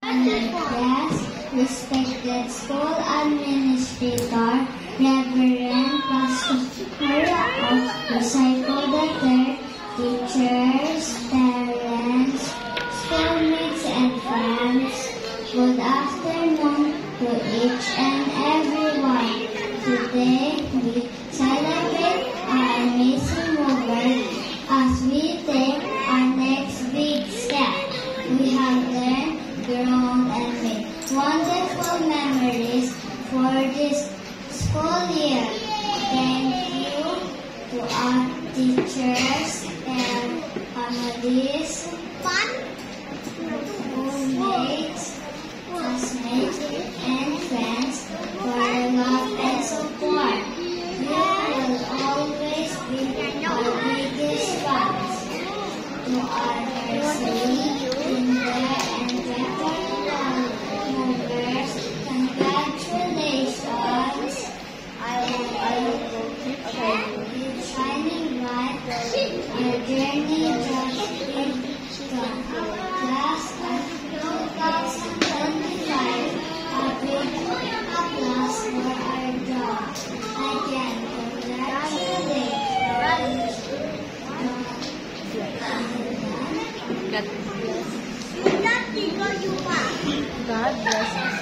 Yes, respected school administrator, Reverend Pastor of Disciple the Third, teachers, parents, schoolmates, and friends, good afternoon to each and everyone. Today, we celebrate our amazing movement as we take our next big step. We have learned, grown, and made wonderful memories for this school year. Thank you to our teachers and families, schoolmates, classmates, and friends for the love and support. You will always be our biggest fans. To our nursery, kinder, and preparatory movers, congratulations. Keep shining bright. Our journey just begun. Class of 2025, a big applause for our job. Again, congratulations. God bless us.